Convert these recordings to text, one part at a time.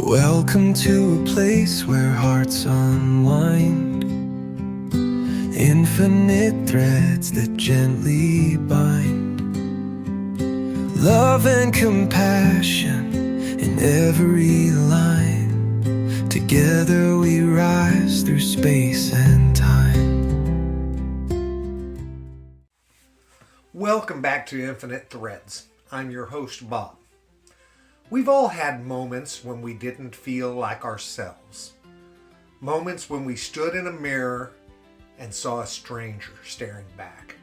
Welcome to a place where hearts unwind, infinite threads that gently bind, love and compassion in every line. Together we rise through space and time. Welcome back to Infinite Threads. I'm your host, Bob. We've all had moments when we didn't feel like ourselves. Moments when we stood in a mirror and saw a stranger staring back.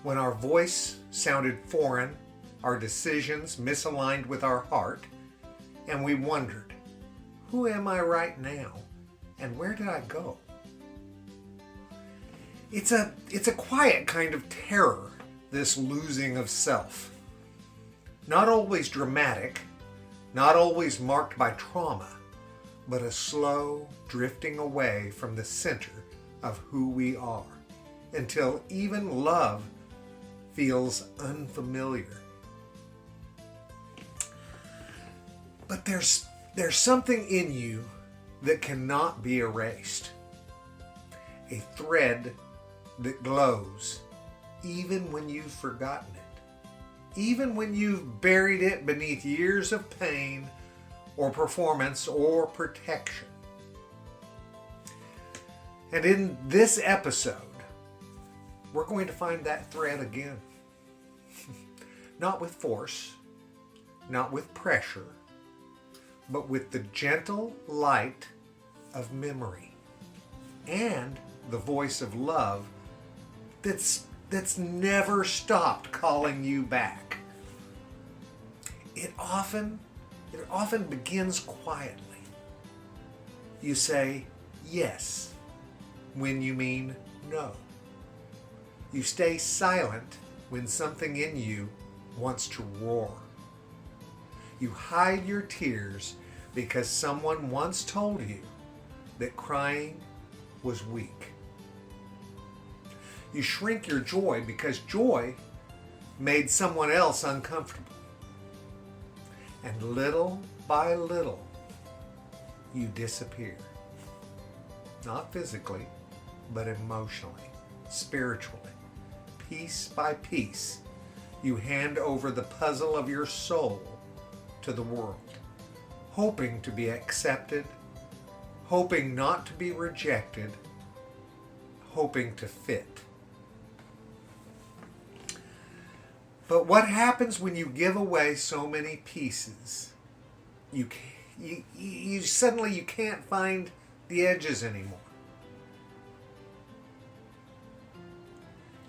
When our voice sounded foreign, our decisions misaligned with our heart, and we wondered, who am I right now, and where did I go? It's a quiet kind of terror, this losing of self. Not always dramatic, not always marked by trauma, but a slow drifting away from the center of who we are, until even love feels unfamiliar. But there's something in you that cannot be erased. A thread that glows even when you've forgotten it. Even when you've buried it beneath years of pain or performance or protection. And in this episode, we're going to find that thread again. Not with force, not with pressure, but with the gentle light of memory and the voice of love that's never stopped calling you back. It often begins quietly. You say yes when you mean no. You stay silent when something in you wants to roar. You hide your tears because someone once told you that crying was weak. You shrink your joy because joy made someone else uncomfortable. And little by little, you disappear. Not physically, but emotionally, spiritually. Piece by piece, you hand over the puzzle of your soul to the world, hoping to be accepted, hoping not to be rejected, hoping to fit. But what happens when you give away so many pieces? You suddenly can't find the edges anymore.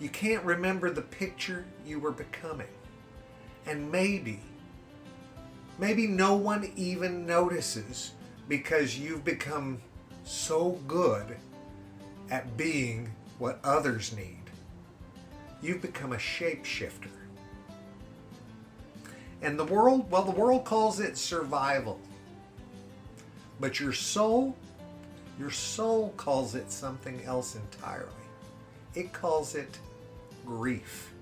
You can't remember the picture you were becoming. And maybe no one even notices because you've become so good at being what others need. You've become a shapeshifter. And the world calls it survival. But your soul calls it something else entirely. It calls it grief.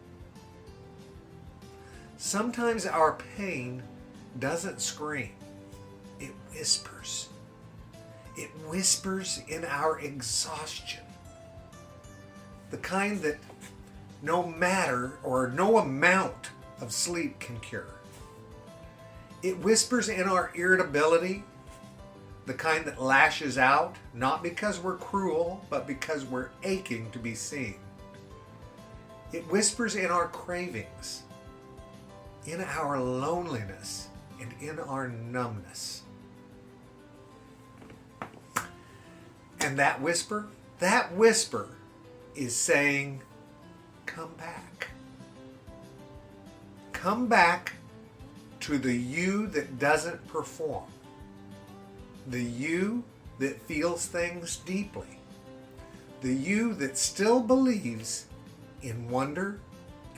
Sometimes our pain doesn't scream. It whispers. It whispers in our exhaustion. The kind that no amount of sleep can cure. It whispers in our irritability, the kind that lashes out, not because we're cruel, but because we're aching to be seen. It whispers in our cravings, in our loneliness, and in our numbness. And that whisper is saying, come back. Come back to the you that doesn't perform. The you that feels things deeply. The you that still believes in wonder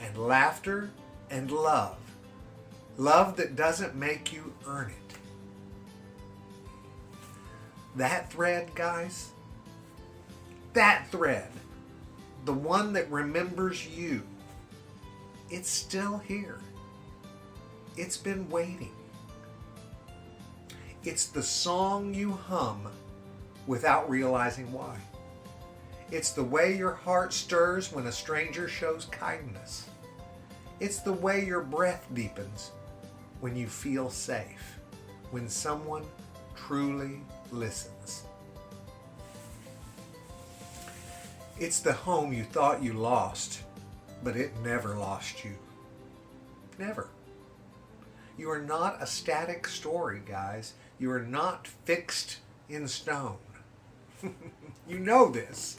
and laughter and love. Love that doesn't make you earn it. That thread, guys, that thread, the one that remembers you, it's still here. It's been waiting. It's the song you hum without realizing why. It's the way your heart stirs when a stranger shows kindness. It's the way your breath deepens when you feel safe, when someone truly listens. It's the home you thought you lost, but it never lost you. Never. You are not a static story, guys. You are not fixed in stone. You know this.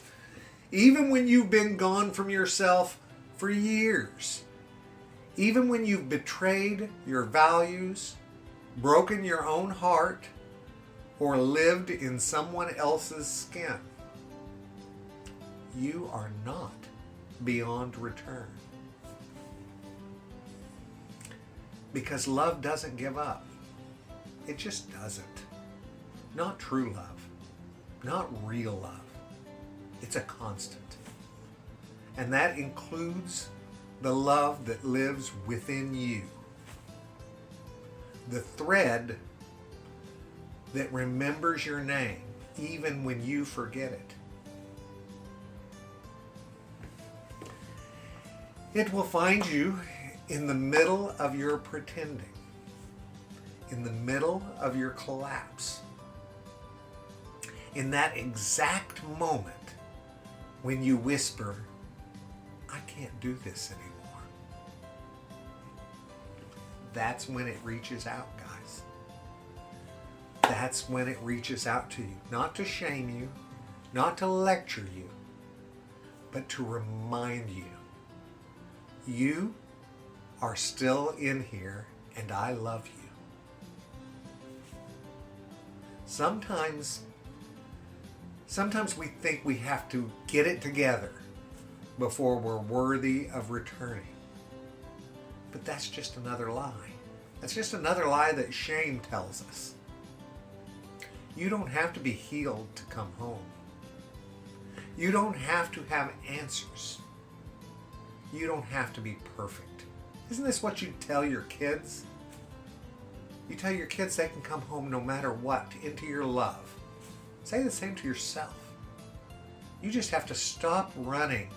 Even when you've been gone from yourself for years, even when you've betrayed your values, broken your own heart, or lived in someone else's skin, you are not beyond return. Because love doesn't give up. It just doesn't. Not true love. Not real love. It's a constant. And that includes the love that lives within you. The thread that remembers your name even when you forget it. It will find you in the middle of your pretending, in the middle of your collapse, in that exact moment when you whisper, I can't do this anymore. That's when it reaches out, guys. That's when it reaches out to you. Not to shame you, not to lecture you, but to remind you. You are still in here and I love you. Sometimes we think we have to get it together before we're worthy of returning. But that's just another lie. That's just another lie that shame tells us. You don't have to be healed to come home. You don't have to have answers. You don't have to be perfect. Isn't this what you tell your kids? You tell your kids they can come home no matter what, into your love. Say the same to yourself. You just have to stop running,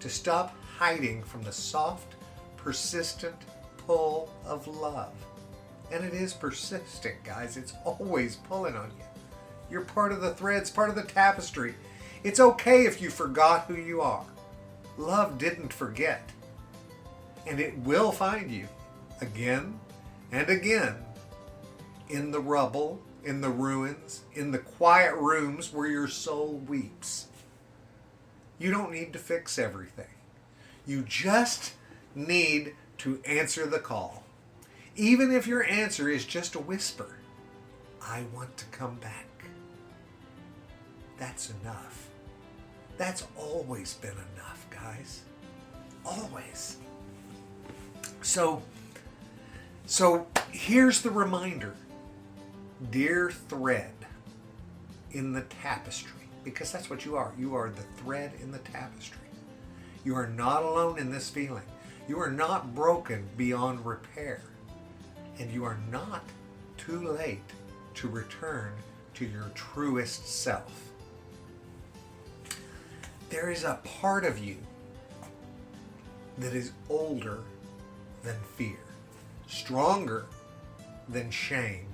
to stop hiding from the soft, persistent pull of love. And it is persistent, guys. It's always pulling on you. You're part of the threads, part of the tapestry. It's okay if you forgot who you are. Love didn't forget. And it will find you again and again in the rubble, in the ruins, in the quiet rooms where your soul weeps. You don't need to fix everything. You just need to answer the call. Even if your answer is just a whisper, I want to come back. That's enough. That's always been enough, guys. Always. So here's the reminder. Dear thread in the tapestry, because that's what you are. You are the thread in the tapestry. You are not alone in this feeling. You are not broken beyond repair. And you are not too late to return to your truest self. There is a part of you that is older than fear, stronger than shame,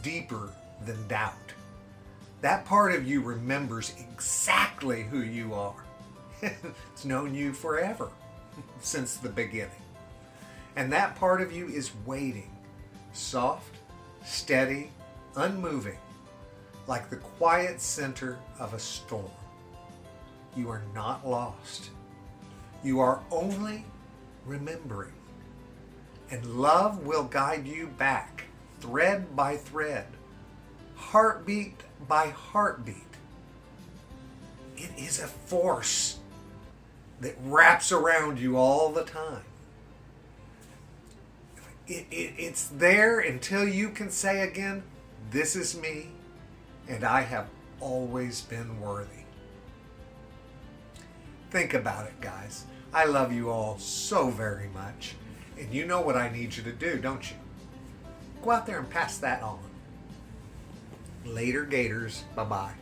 deeper than doubt. That part of you remembers exactly who you are. It's known you forever, since the beginning. And that part of you is waiting, soft, steady, unmoving, like the quiet center of a storm. You are not lost. You are only remembering. And love will guide you back, thread by thread, heartbeat by heartbeat. It is a force that wraps around you all the time. It's there until you can say again, this is me, and I have always been worthy. Think about it, guys. I love you all so very much. And you know what I need you to do, don't you? Go out there and pass that on. Later, Gators. Bye-bye.